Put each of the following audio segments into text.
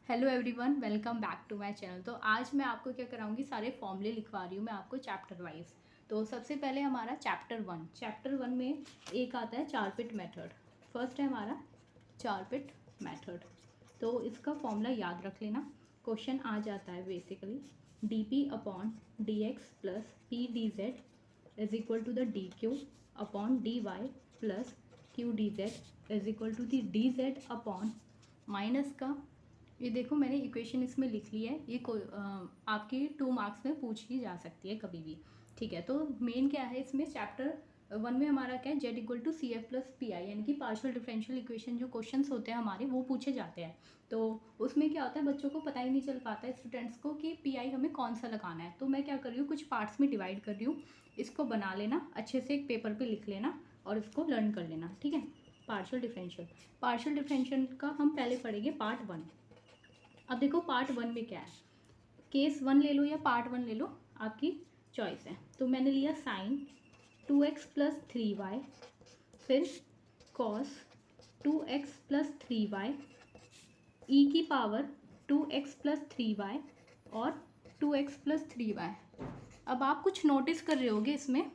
Hello everyone, welcome back to my channel. तो आज मैं आपको क्या कराऊंगी, सारे फॉर्मूले लिखवा रही हूँ मैं आपको चैप्टर वाइज। तो सबसे पहले हमारा चैप्टर वन में एक आता है चारपिट मेथड। फर्स्ट है हमारा चारपिट मेथड। तो इसका फॉर्मूला याद रख लेना। क्वेश्चन आ जाता है basically D P upon D X plus P D Z is equal to the D Q upon D Y plus Q D Z is equal to the D Z upon minus का, ये देखो मैंने equation इसमें लिख ली है। ये आपकी 2 marks में पूछी जा सकती है कभी भी। ठीक है, तो मेन क्या है इसमें चैप्टर वन में हमारा क्या है, Z equal to C F plus P I, यानी कि पार्शियल डिफरेंशियल इक्वेशन जो क्वेश्चंस होते हैं हमारे वो पूछे जाते हैं। तो उसमें क्या होता है, बच्चों को पता ही नहीं चल पाता है स्टूडेंट्स को कि पी आई हमें कौन सा लगाना है। तो मैं क्या कर रही हूँ, कुछ पार्ट्स में डिवाइड कर रही हूँ। इसको बना लेना अच्छे से, एक पेपर पर लिख लेना और इसको लर्न कर लेना। ठीक है, पार्शियल डिफरेंशियल का हम पहले पढ़ेंगे पार्ट वन। अब देखो पार्ट वन में क्या है, केस वन ले लो या पार्ट वन ले लो, आपकी चॉइस है। तो मैंने लिया साइन 2x प्लस 3y, फिर कॉस 2x प्लस 3y, ई की पावर 2x प्लस 3y और 2x प्लस 3y। अब आप कुछ नोटिस कर रहे होगे इसमें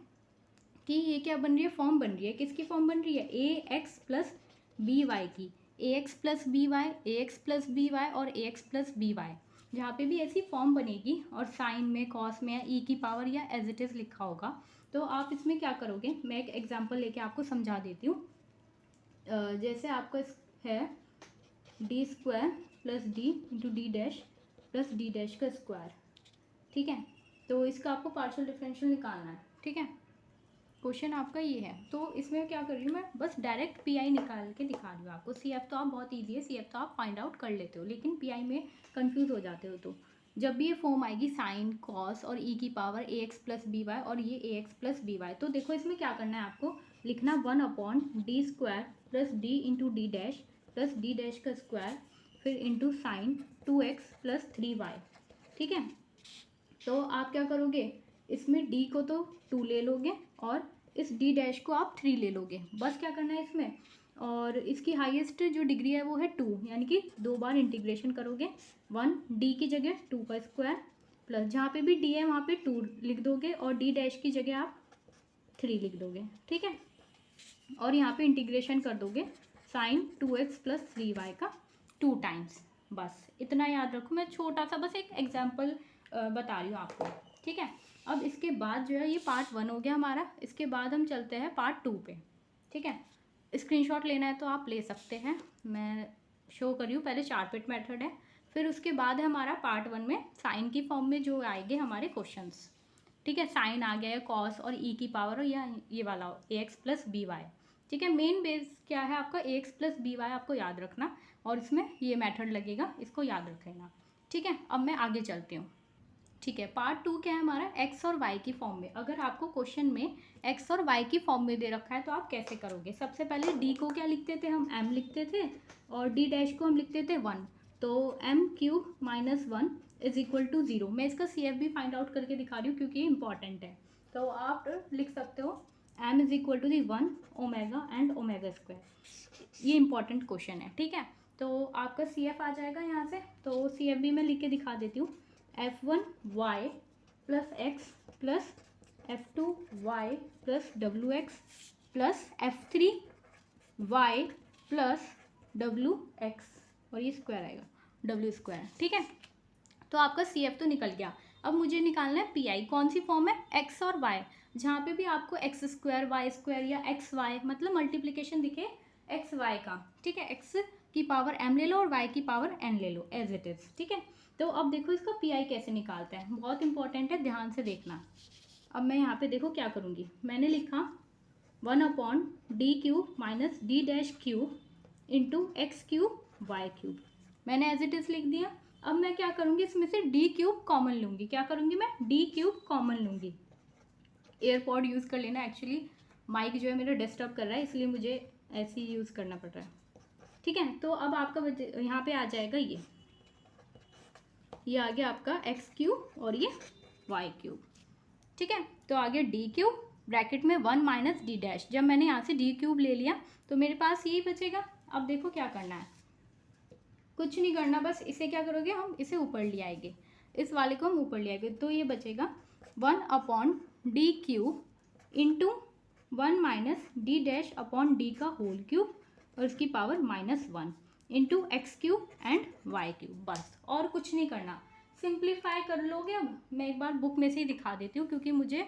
कि ये क्या बन रही है, फॉर्म बन रही है। किसकी फॉर्म बन रही है, ए एक्स प्लस बी वाई की। ए एक्स प्लस बी वाई, ए एक्स प्लस बी वाई और ए एक्स प्लस बी वाई, जहाँ पे भी ऐसी फॉर्म बनेगी और साइन में, कॉस में या ई की पावर या एज इट इज़ लिखा होगा, तो आप इसमें क्या करोगे, मैं एक एग्जांपल लेके आपको समझा देती हूँ। जैसे आपका है D square plus D into D dash plus D dash का स्क्वायर। ठीक है, तो इसका आपको पार्शियल डिफरेंशियल निकालना है। ठीक है, क्वेश्चन आपका ये है। तो इसमें क्या कर रही हूँ मैं, बस डायरेक्ट पी आई निकाल के दिखा रही हूँ आपको। सी एफ तो आप बहुत ईजी है, सी एफ तो आप फाइंड आउट कर लेते हो, लेकिन पी आई में कंफ्यूज हो जाते हो। तो जब भी ये फॉर्म आएगी साइन, कॉस और ई की पावर ए एक्स प्लस बी वाई और ये ए एक्स प्लस बी वाई, तो देखो इसमें क्या करना है आपको, लिखना 1 upon D square plus D into D dash plus D dash का स्क्वायर, फिर into sine 2x plus 3y। ठीक है, तो आप क्या करोगे, इसमें d को तो 2 ले लोगे और इस d डैश को आप 3 ले लोगे। बस क्या करना है इसमें, और इसकी हाईएस्ट जो डिग्री है वो है 2, यानी कि 2 बार इंटीग्रेशन करोगे। 1 d की जगह 2 का स्क्वायर प्लस जहाँ पे भी d है वहाँ पे 2 लिख दोगे और d डैश की जगह आप 3 लिख दोगे। ठीक है, और यहाँ पे इंटीग्रेशन कर दोगे साइन 2x प्लस 3y का 2 टाइम्स। बस इतना याद रखो, मैं छोटा सा बस एक एग्जाम्पल बता रही हूँ आपको। ठीक है, अब इसके बाद जो है, ये पार्ट वन हो गया हमारा। इसके बाद हम चलते हैं पार्ट टू पे। ठीक है, स्क्रीनशॉट लेना है तो आप ले सकते हैं, मैं शो कर रही हूँ। पहले चारपिट मेथड है, फिर उसके बाद है हमारा पार्ट वन में साइन की फॉर्म में जो आएंगे हमारे क्वेश्चंस। ठीक है, साइन आ गया है, कॉस और ई की पावर या ये वाला ए एक्स प्लस बी वाई। ठीक है, मेन बेस क्या है आपका, ए एक्स प्लस बी वाई आपको याद रखना, और इसमें ये मेथड लगेगा, इसको याद रख लेना। ठीक है, अब मैं आगे चलती हूँ। ठीक है, पार्ट टू क्या है हमारा, एक्स और वाई की फॉर्म में। अगर आपको क्वेश्चन में एक्स और वाई की फॉर्म में दे रखा है तो आप कैसे करोगे। सबसे पहले डी को क्या लिखते थे हम, एम लिखते थे, और डी डैश को हम लिखते थे 1। तो M cube minus 1 is equal to 0। मैं इसका सी एफ भी फाइंड आउट करके दिखा रही हूँ क्योंकि ये इंपॉर्टेंट है। तो आप लिख सकते हो M is equal to the 1 omega and omega square. ये इंपॉर्टेंट क्वेश्चन है। ठीक है, तो आपका सी एफ आ जाएगा यहाँ से। तो सी एफ भी मैं लिख के दिखा देती हूँ, f1y plus x plus f2y plus W x plus f3y plus W x, और ये स्क्वायर आएगा डब्ल्यू स्क्वायर। ठीक है, तो आपका सी एफ तो निकल गया। अब मुझे निकालना है पी आई। कौन सी फॉर्म है, एक्स और वाई, जहाँ पे भी आपको एक्स स्क्वायर वाई स्क्वायर या एक्स वाई मतलब मल्टीप्लीकेशन दिखे एक्स वाई का। ठीक है, एक्स की पावर m ले लो और y की पावर n ले लो एज इट इज़। ठीक है, तो अब देखो इसका पी आई कैसे निकालते हैं, बहुत इंपॉर्टेंट है, ध्यान से देखना। अब मैं यहाँ पे देखो क्या करूँगी, मैंने लिखा 1 upon d cube minus D dash cube into x cube y cube, मैंने एज इट इज़ लिख दिया। अब मैं क्या करूँगी, इसमें से डी क्यूब कॉमन लूँगी। क्या करूँगी मैं, डी क्यूब कॉमन लूँगी। एयरपॉड यूज़ कर लेना, एक्चुअली माइक जो है मेरा डिस्टर्ब कर रहा है, इसलिए मुझे ऐसे ही यूज़ करना पड़ रहा है। ठीक है, तो अब आपका यहाँ पे आ जाएगा ये आ गया आपका एक्स क्यूब और ये वाई क्यूब। ठीक है, तो आ गया डी क्यूब ब्रैकेट में 1 माइनस डी डैश। जब मैंने यहाँ से डी क्यूब ले लिया तो मेरे पास यही बचेगा। अब देखो क्या करना है, कुछ नहीं करना, बस इसे क्या करोगे, हम इसे ऊपर ले आएंगे, इस वाले को हम ऊपर ले आएंगे, तो ये बचेगा 1/d³ into 1 minus D dash upon D का होल क्यूब और उसकी power -1 into x³ and y³। बस, और कुछ नहीं करना, सिंप्लीफाई कर लोगे। अब मैं एक बार बुक में से ही दिखा देती हूँ क्योंकि मुझे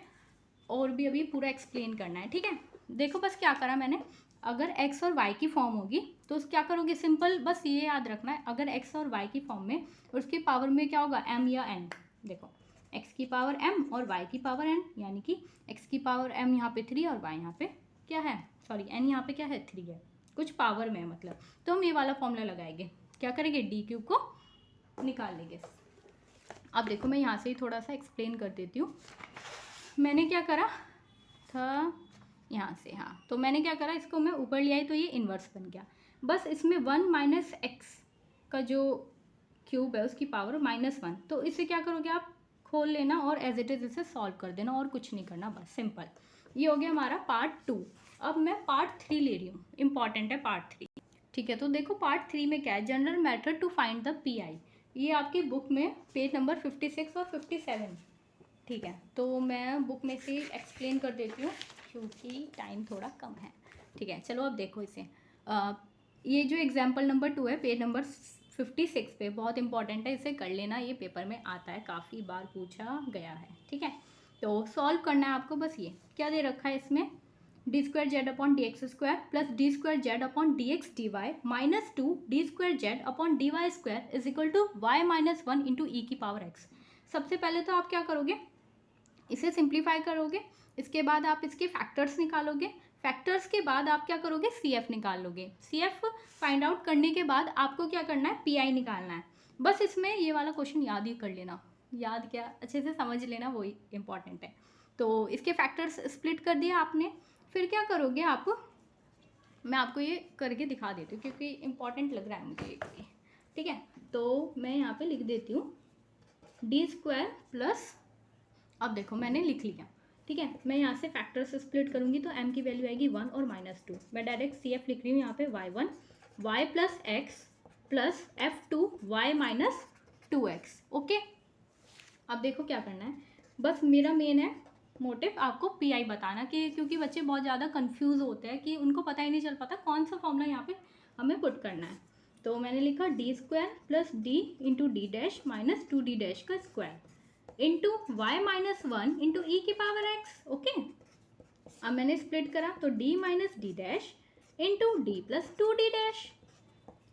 और भी अभी पूरा एक्सप्लेन करना है, ठीक है। देखो बस क्या करा मैंने, अगर x और y की फॉर्म होगी तो क्या करोगे, सिंपल, बस ये याद रखना है, अगर x और y की फॉर्म में और उसकी पावर में क्या होगा, m या n। देखो x की पावर m और y की पावर n, यानी कि x की पावर m यहाँ पे 3 और y यहाँ पे क्या है, सॉरी n यहाँ पे क्या है, 3 है, कुछ पावर में मतलब। तो हम ये वाला फॉर्मूला लगाएंगे, क्या करेंगे, d³ को निकाल लेंगे। अब देखो मैं यहाँ से ही थोड़ा सा एक्सप्लेन कर देती हूँ। मैंने क्या करा था यहाँ से, हाँ, तो मैंने क्या करा, इसको मैं ऊपर ले आई तो ये इन्वर्स बन गया। बस इसमें 1 माइनस एक्स का जो क्यूब है उसकी पावर -1, तो इसे क्या करोगे आप, खोल लेना और एज इट इज़ इसे सॉल्व कर देना, और कुछ नहीं करना, बस सिंपल। ये हो गया हमारा पार्ट 2। अब मैं पार्ट 3 ले रही हूँ, इंपॉर्टेंट है पार्ट 3, ठीक है। तो देखो पार्ट 3 में क्या है, general method to find the PI। ये आपकी बुक में पेज नंबर 56 और 57, ठीक है। तो मैं बुक में से एक्सप्लेन कर देती हूँ क्योंकि टाइम थोड़ा कम है, ठीक है। चलो अब देखो इसे, ये जो एग्जाम्पल नंबर 2 है पेज नंबर 56 पे, बहुत इंपॉर्टेंट है, इसे कर लेना, ये पेपर में आता है, काफ़ी बार पूछा गया है, ठीक है। तो सॉल्व करना है आपको, बस ये क्या दे रखा है इसमें, d² upon dx² plus d² upon dx dy -2 d² upon dy² is equal to y-1 into e की पावर x। सबसे पहले तो आप क्या करोगे, इसे सिंप्लीफाई करोगे, इसके बाद आप इसके फैक्टर्स निकालोगे, फैक्टर्स के बाद आप क्या करोगे, CF निकाल लोगे। CF फाइंड आउट करने के बाद आपको क्या करना है, PI निकालना है। बस इसमें ये वाला क्वेश्चन याद ही कर लेना, याद क्या, अच्छे से समझ लेना, वही इंपॉर्टेंट है। तो इसके फैक्टर्स स्प्लिट कर दिया आपने, फिर क्या करोगे आप, मैं आपको ये करके दिखा देती हूँ क्योंकि इंपॉर्टेंट लग रहा है मुझे ये, ठीक है। तो मैं यहाँ पे लिख देती हूँ d² प्लस, अब देखो मैंने लिख लिया, ठीक है। मैं यहाँ से फैक्टर्स स्प्लिट करूँगी तो m की वैल्यू आएगी 1 और -2। मैं डायरेक्ट CF लिख रही हूँ यहाँ पे y1 y plus x plus f2 y minus 2x, okay. अब देखो क्या करना है, बस मेरा मेन है मोटिव आपको PI बताना, कि क्योंकि बच्चे बहुत ज़्यादा कंफ्यूज होते हैं कि उनको पता ही नहीं चल पाता कौन सा फॉर्मूला यहाँ पे हमें पुट करना है। तो मैंने लिखा d² plus d into D dash minus 2d dash का square into y-1 into e की पावर x, ओके। अब मैंने स्प्लिट करा तो d minus D dash into D plus 2d dash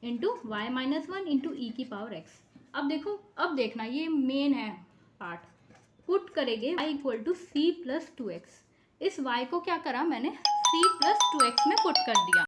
into y-1 into e की power x। अब देखो, अब देखना ये मेन है पार्ट, पुट करेंगे y equal to c plus 2x। इस y को क्या करा मैंने, c प्लस 2x में पुट कर दिया,